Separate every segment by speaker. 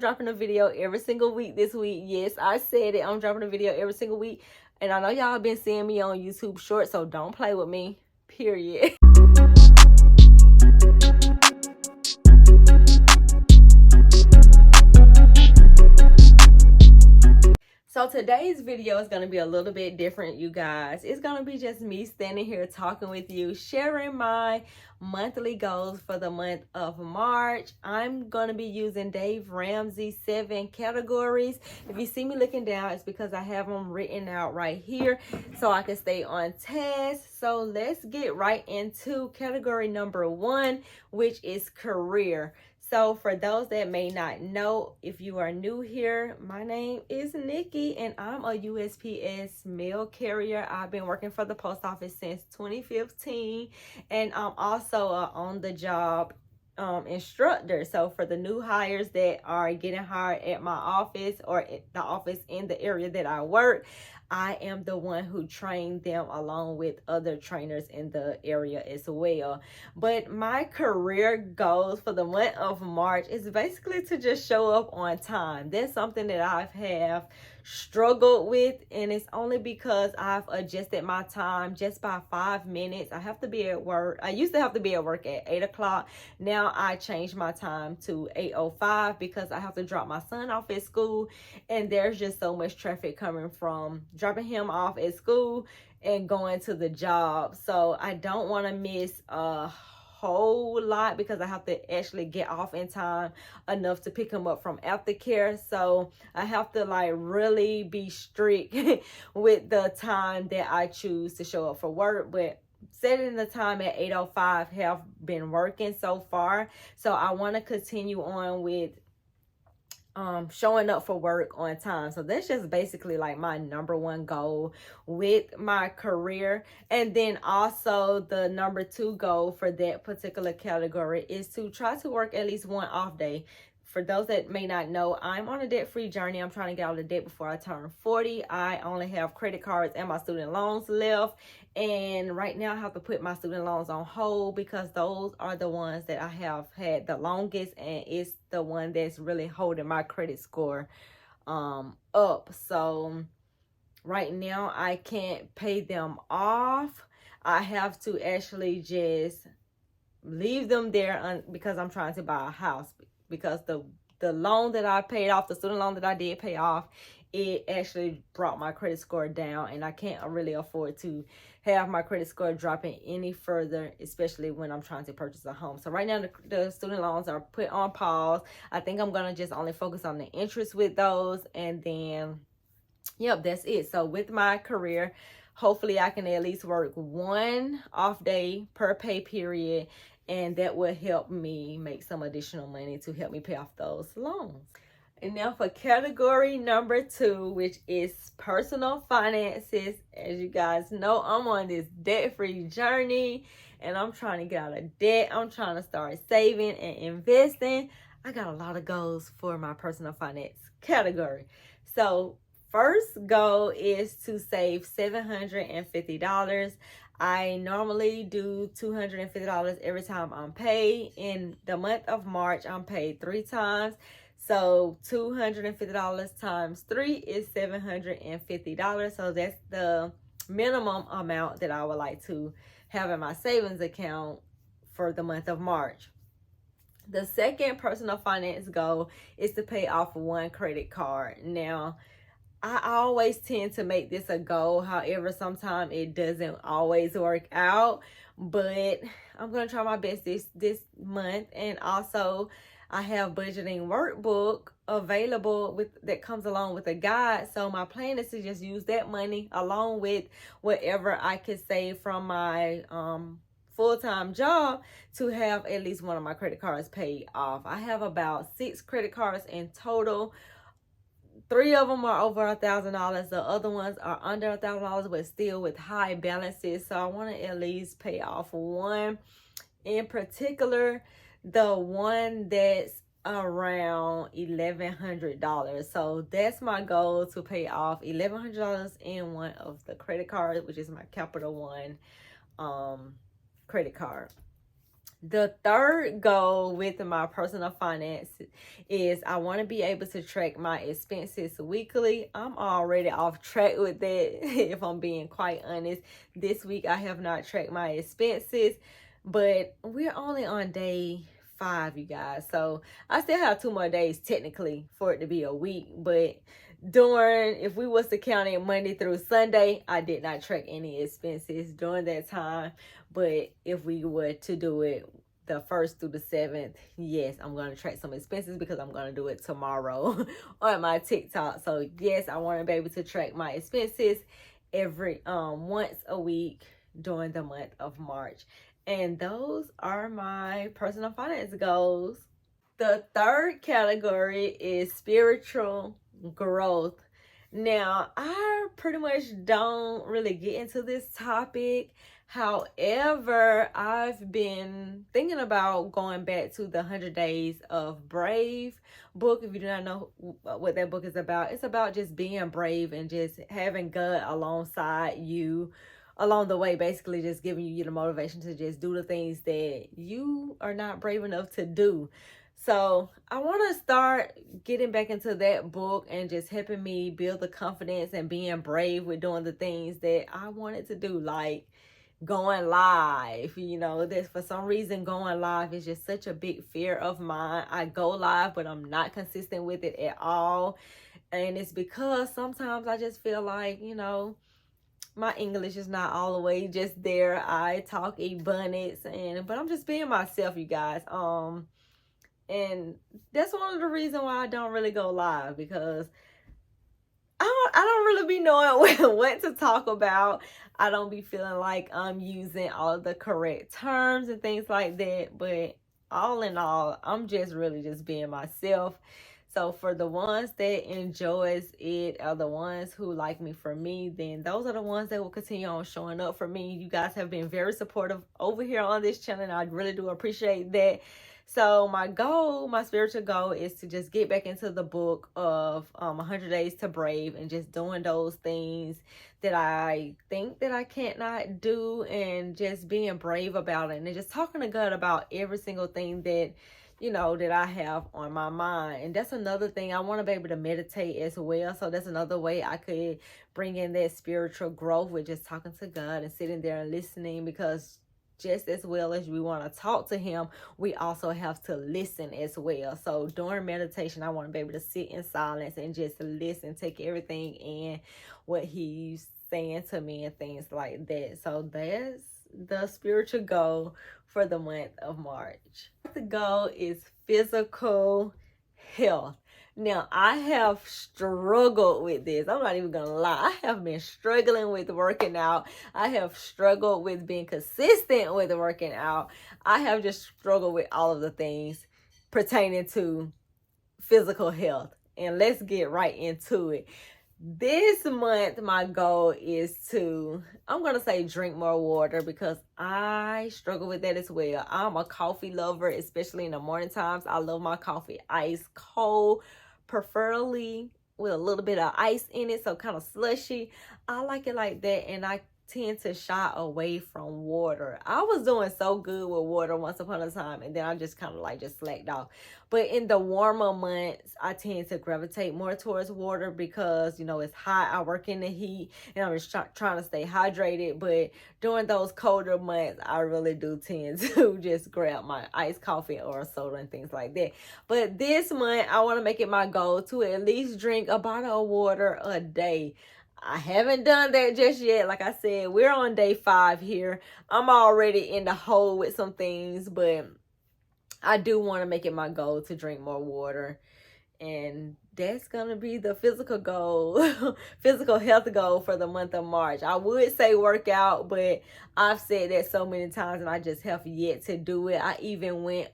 Speaker 1: Dropping a video every single week this week. Yes, I said it. I'm dropping a video every single week. And I know y'all been seeing me on YouTube Shorts, so don't play with me. Period. So today's video is going to be a little bit different, you guys. It's going to be just me standing here talking with you, sharing my monthly goals for the month of March. I'm going to be using Dave Ramsey's 7 categories. If you see me looking down, it's because I have them written out right here so I can stay on task. So let's get right into category number 1, which is career. So for those that may not know, if you are new here, my name is Nikki and I'm a USPS mail carrier. I've been working for the post office since 2015 and I'm also an on-the-job instructor. So for the new hires that are getting hired at my office or at the office in the area that I work, I am the one who trained them along with other trainers in the area as well. But my career goals for the month of March is basically to just show up on time. That's something that I have struggled with, and it's only because I've adjusted my time just by 5 minutes. I have to be at work. I used to have to be at work at 8 o'clock. Now I changed my time to 8:05 because I have to drop my son off at school, and there's just so much traffic coming from dropping him off at school and going to the job. So I don't want to miss a whole lot because I have to actually get off in time enough to pick him up from aftercare. So I have to like really be strict with the time that I choose to show up for work. But setting the time at 8:05 have been working so far. So I want to continue on with showing up for work on time. So that's just basically like my number one goal with my career. And then also the number 2 goal for that particular category is to try to work at least one off day. For those that may not know, I'm on a debt-free journey. I'm trying to get out of debt before I turn 40. I only have credit cards and my student loans left. And right now I have to put my student loans on hold because those are the ones that I have had the longest, and it's the one that's really holding my credit score up. So right now I can't pay them off. I have to actually just leave them there because I'm trying to buy a house, because the loan that I paid off, the student loan that I did pay off, it actually brought my credit score down, and I can't really afford to have my credit score dropping any further, especially when I'm trying to purchase a home. So right now the student loans are put on pause. I think I'm gonna just only focus on the interest with those, and then yep, that's it. So with my career, hopefully I can at least work one off day per pay period, and that will help me make some additional money to help me pay off those loans. And now for category number 2, which is personal finances. As you guys know, I'm on this debt-free journey and I'm trying to get out of debt. I'm trying to start saving and investing. I got a lot of goals for my personal finance category. So first goal is to save $750. I normally do $250 every time I'm paid. In the month of March, I'm paid 3 times. So $250 times 3 is $750. So that's the minimum amount that I would like to have in my savings account for the month of March. The second personal finance goal is to pay off 1 credit card. Now, I always tend to make this a goal. However, sometimes it doesn't always work out, but I'm going to try my best this month. And also I have budgeting workbook available that comes along with a guide. So my plan is to just use that money along with whatever I could save from my full-time job to have at least one of my credit cards paid off. I have about 6 credit cards in total. 3 of them are over $1,000. The other ones are under $1,000, but still with high balances. So I want to at least pay off one in particular, the one that's around $1,100. So that's my goal, to pay off $1,100 in one of the credit cards, which is my Capital One credit card. The third goal with my personal finance is I want to be able to track my expenses weekly. I'm already off track with that, if I'm being quite honest. This week I have not tracked my expenses, but we're only on day 5, you guys. So I still have 2 more days technically for it to be a week, but if we was to count it Monday through Sunday, I did not track any expenses during that time. But if we were to do it the 1st through the 7th, yes, I'm going to track some expenses because I'm going to do it tomorrow on my TikTok. So yes, I want to be able to track my expenses every once a week during the month of March. And those are my personal finance goals. The third category is spiritual growth. Now, I pretty much don't really get into this topic. However, I've been thinking about going back to the 100 Days of Brave book. If you do not know what that book is about, it's about just being brave and just having God alongside you along the way, basically just giving you the motivation to just do the things that you are not brave enough to do. So I want to start getting back into that book and just helping me build the confidence and being brave with doing the things that I wanted to do, like going live. This, for some reason, going live is just such a big fear of mine. I go live, but I'm not consistent with it at all. And it's because sometimes I just feel like, my English is not all the way just there. I talk ebonics, but I'm just being myself, you guys. And that's one of the reasons why I don't really go live, because I don't really be knowing what to talk about. I don't be feeling like I'm using all the correct terms and things like that. But all in all, I'm just really just being myself. So for the ones that enjoys it, are the ones who like me for me, then those are the ones that will continue on showing up for me. You guys have been very supportive over here on this channel, and I really do appreciate that. So my spiritual goal is to just get back into the book of 100 Days to Brave and just doing those things that I think that I can't not do, and just being brave about it, and just talking to God about every single thing that that I have on my mind. And that's another thing. I want to be able to meditate as well. So that's another way I could bring in that spiritual growth, with just talking to God and sitting there and listening, because just as well as we want to talk to him, we also have to listen as well. So during meditation, I want to be able to sit in silence and just listen, take everything in, what he's saying to me and things like that. So that's the spiritual goal for the month of March. The goal is physical health. Now, I have struggled with this. I'm not even gonna lie. I have been struggling with working out. I have struggled with being consistent with working out. I have just struggled with all of the things pertaining to physical health. And let's get right into it. This month, my goal is to, I'm going to say, drink more water, because I struggle with that as well. I'm a coffee lover, especially in the morning times. I love my coffee ice cold, preferably with a little bit of ice in it, so kind of slushy. I like it like that, and I tend to shy away from water. I was doing so good with water once upon a time, and then I just kind of like just slacked off. But in the warmer months, I tend to gravitate more towards water, because it's hot. I work in the heat, and I'm just trying to stay hydrated. But during those colder months, I really do tend to just grab my iced coffee or a soda and things like that. But this month, I want to make it my goal to at least drink a bottle of water a day. I haven't done that just yet. Like I said, we're on day 5 here. I'm already in the hole with some things, but I do want to make it my goal to drink more water. And that's going to be the physical goal, physical health goal for the month of March. I would say workout, but I've said that so many times and I just have yet to do it. I even went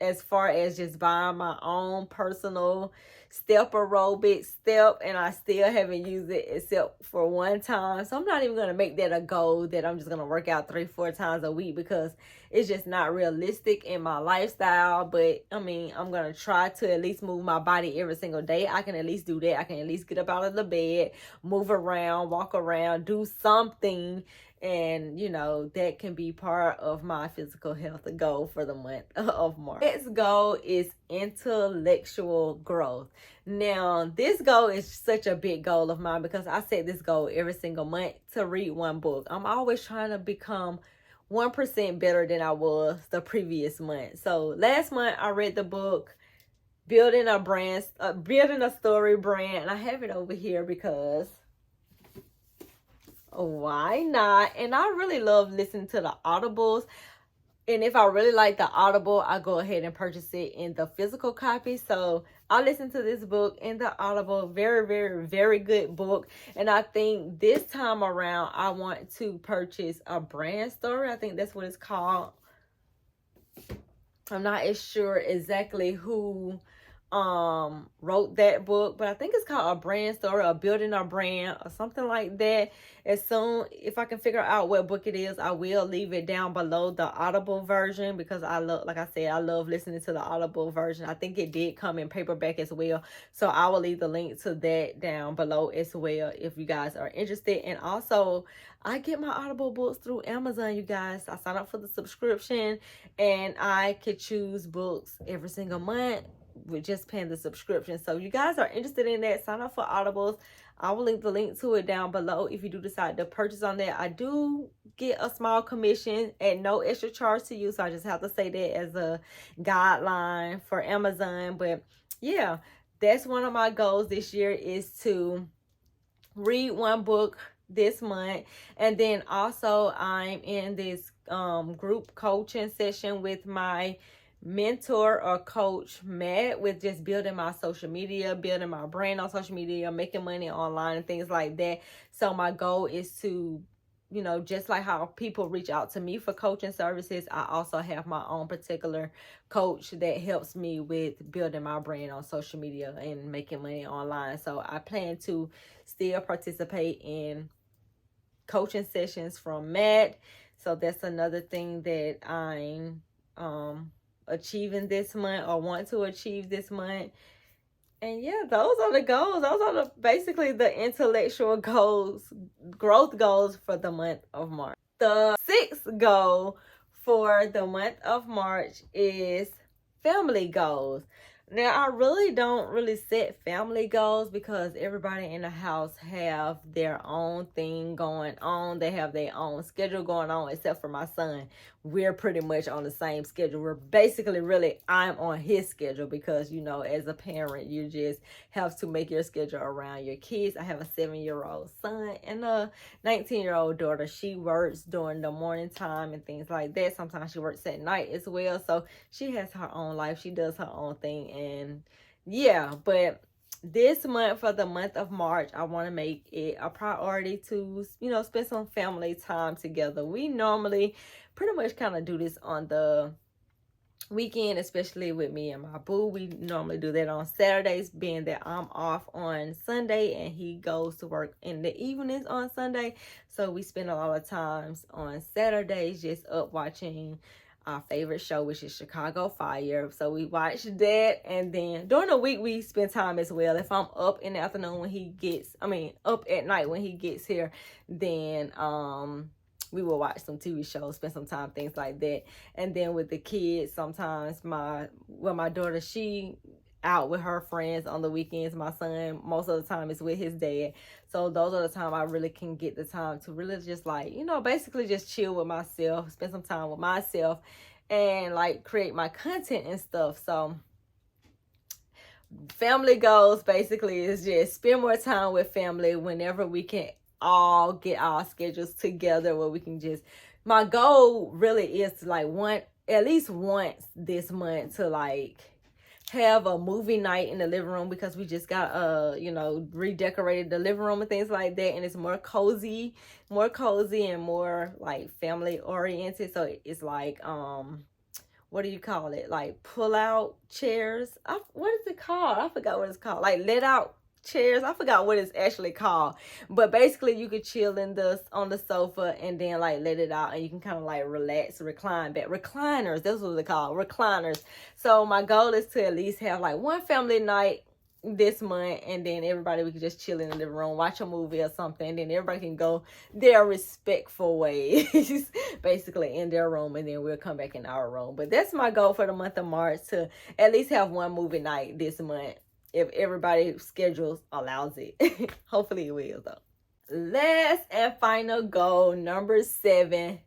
Speaker 1: as far as just buying my own personal step aerobic step, and I still haven't used it except for one time. So I'm not even going to make that a goal that I'm just going to work out 3-4 times a week, because it's just not realistic in my lifestyle. But I mean, I'm going to try to at least move my body every single day. I can at least do that. I can at least get up out of the bed, move around, walk around, do something And, you know, that can be part of my physical health goal for the month of March. Next goal is intellectual growth. Now, this goal is such a big goal of mine because I set this goal every single month to read one book. I'm always trying to become 1% better than I was the previous month. So last month I read the book Building a Story Brand. And I have it over here because why not? And I really love listening to the audibles. And if I really like the Audible, I go ahead and purchase it in the physical copy. So I listened to this book in the Audible. Very, very, very good book. And I think this time around, I want to purchase a brand story. I think that's what it's called. I'm not as sure exactly who wrote that book, but I think it's called A Brand Story or Building a Brand or something like that. As soon if I can figure out what book it is, I will leave it down below the Audible version because I love, like I said, I love listening to the Audible version. I think it did come in paperback as well, so I will leave the link to that down below as well if you guys are interested. And also, I get my Audible books through Amazon, you guys. I sign up for the subscription and I could choose books every single month with just paying the subscription. So if you guys are interested in that, sign up for Audibles. I will leave the link to it down below if you do decide to purchase on there. I do get a small commission at no extra charge to you, so I just have to say that as a guideline for Amazon. But yeah, that's one of my goals this year, is to read one book this month. And then also I'm in this group coaching session with my mentor or coach Matt, with just building my social media, building my brand on social media, making money online and things like that. So my goal is to, you know, just like how people reach out to me for coaching services, I also have my own particular coach that helps me with building my brand on social media and making money online. So I plan to still participate in coaching sessions from Matt. So that's another thing that I'm achieving this month, or want to achieve this month. And yeah, those are the goals. Those are basically the intellectual goals, growth goals for the month of March. The sixth goal for the month of March is family goals. Now, I really don't set family goals because everybody in the house have their own thing going on. They have their own schedule going on, except for my son. We're pretty much on the same schedule. We're basically I'm on his schedule because, you know, as a parent, you just have to make your schedule around your kids. I have a 7-year-old son and a 19-year-old daughter. She works during the morning time and things like that. Sometimes she works at night as well. So she has her own life. She does her own thing. And yeah, but this month, for the month of March, I want to make it a priority to, you know, spend some family time together. We normally pretty much kind of do this on the weekend, especially with me and my boo. We normally do that on Saturdays, being that I'm off on Sunday and he goes to work in the evenings on Sunday. So we spend a lot of times on Saturdays just up watching our favorite show, which is Chicago Fire. So we watch that, and then during the week we spend time as well. If I'm up in the afternoon when he gets, up at night when he gets here, then we will watch some TV shows, spend some time, things like that. And then with the kids, sometimes my daughter, she out with her friends on the weekends. My son, most of the time, is with his dad. So those are the time I really can get the time to really just, like, you know, basically just chill with myself, spend some time with myself, and like create my content and stuff. So family goals basically is just spend more time with family whenever we can all get our schedules together, where we can just, my goal really is to like at least once this month to like have a movie night in the living room, because we just got you know, redecorated the living room and things like that, and it's more cozy and more like family oriented. So it's like what do you call it, like pull out chairs, what is it called? I forgot what it's called, like let out chairs. I forgot what it's actually called, but basically you could chill on the sofa and then like let it out, and you can kind of like relax, recline back. Recliners, that's what they're called, recliners. So my goal is to at least have like one family night this month, and then everybody, we can just chill in the room, watch a movie or something, and then everybody can go their respectful ways basically in their room, and then we'll come back in our room. But that's my goal for the month of March, to at least have one movie night this month, if everybody's schedules allows it. Hopefully it will though. Last and final goal, number 7,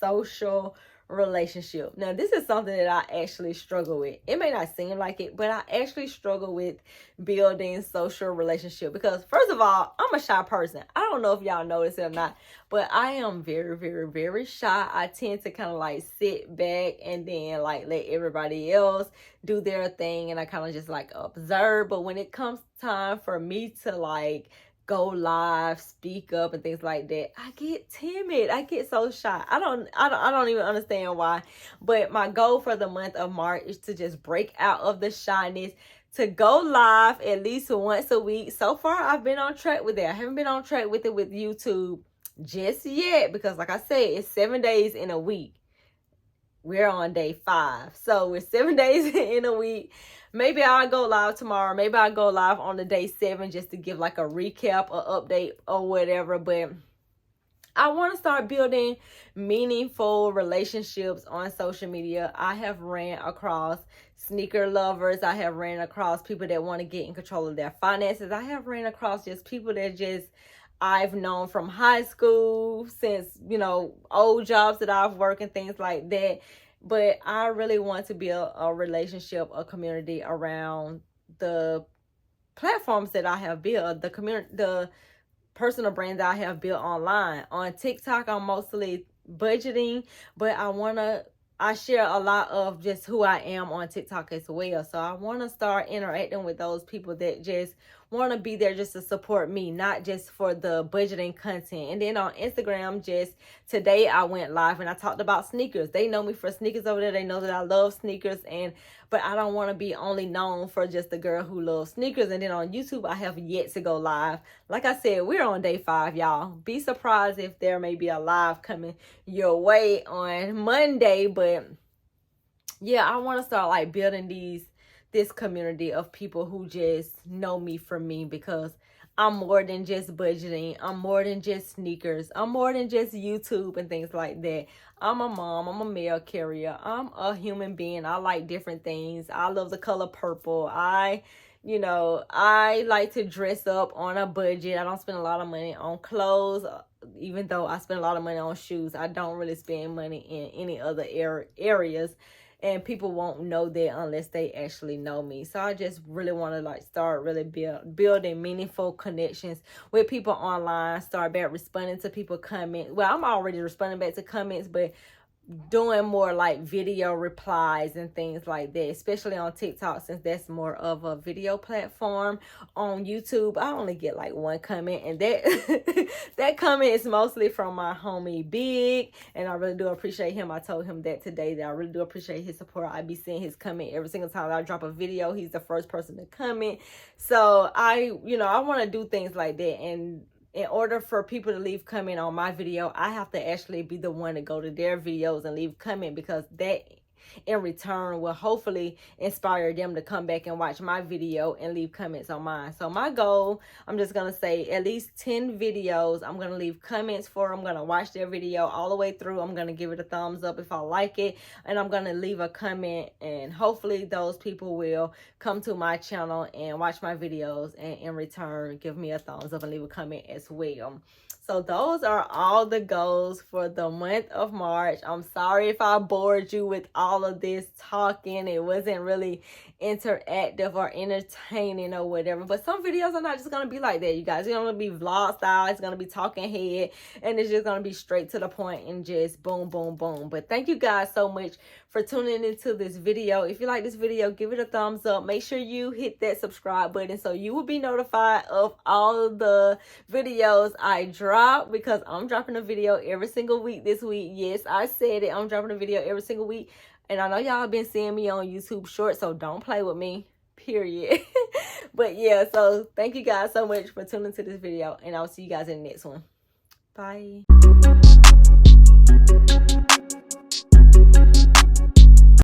Speaker 1: social relationship. Now, this is something that I actually struggle with. It may not seem like it, but I actually struggle with building social relationship, because first of all, I'm a shy person. I don't know if y'all notice it or not, but I am very, very, very shy. I tend to kind of like sit back and then like let everybody else do their thing, and I kind of just like observe. But when it comes time for me to like go live, speak up and things like that, I get timid. I get so shy. I don't even understand why. But my goal for the month of March is to just break out of the shyness, to go live at least once a week. So far, I've been on track with that. I haven't been on track with it with YouTube just yet, because like I said, it's 7 days in a week. We're on day 5. So we're 7 days in a week. Maybe I'll go live tomorrow. Maybe I'll go live on the day 7 just to give like a recap or update or whatever. But I want to start building meaningful relationships on social media. I have ran across sneaker lovers. I have ran across people that want to get in control of their finances. I have ran across just people that just I've known from high school, since, you know, old jobs that I've worked and things like that. But I really want to build a relationship, a community around the platforms that I have built, the community, the personal brand that I have built online. On TikTok, I'm mostly budgeting, but I share a lot of just who I am on TikTok as well. So I want to start interacting with those people that just want to be there just to support me, not just for the budgeting content. And then on Instagram, just today I went live and I talked about sneakers. They know me for sneakers over there. They know that I love sneakers, but I don't want to be only known for just the girl who loves sneakers. And then on YouTube, I have yet to go live. Like I said, we're on day 5, y'all. Be surprised if there may be a live coming your way on Monday. But yeah, I want to start like building this community of people who just know me for me, because I'm more than just budgeting. I'm more than just sneakers. I'm more than just YouTube and things like that. I'm a mom. I'm a mail carrier. I'm a human being. I like different things. I love the color purple. I like to dress up on a budget. I don't spend a lot of money on clothes, even though I spend a lot of money on shoes. I don't really spend money in any other areas. And people won't know that unless they actually know me. So I just really want to like start really building meaningful connections with people online. Start back responding to people comments. Well, I'm already responding back to comments, but doing more like video replies and things like that, especially on TikTok, since that's more of a video platform. On YouTube, I only get like one comment, and that comment is mostly from my homie Big, and I really do appreciate him. I told him that today, that I really do appreciate his support. I be seeing his comment every single time I drop a video. He's the first person to comment. So I want to do things like that, and in order for people to leave comment on my video, I have to actually be the one to go to their videos and leave comment, because that in return will hopefully inspire them to come back and watch my video and leave comments on mine. So my goal, I'm just going to say at least 10 videos I'm going to leave comments for. I'm going to watch their video all the way through. I'm going to give it a thumbs up if I like it, and I'm going to leave a comment, and hopefully those people will come to my channel and watch my videos, and in return give me a thumbs up and leave a comment as well. So those are all the goals for the month of March. I'm sorry if I bored you with all of this talking. It wasn't really interactive or entertaining or whatever. But some videos are not just going to be like that, you guys. It's going to be vlog style. It's going to be talking head. And it's just going to be straight to the point and just boom, boom, boom. But thank you guys so much for tuning into this video. If you like this video, give it a thumbs up. Make sure you hit that subscribe button so you will be notified of all the videos I drop, because I'm dropping a video every single week this week. Yes, I said it. I'm dropping a video every single week. And I know y'all have been seeing me on YouTube Shorts, so don't play with me, period. But yeah, so thank you guys so much for tuning to this video, and I'll see you guys in the next one. Bye.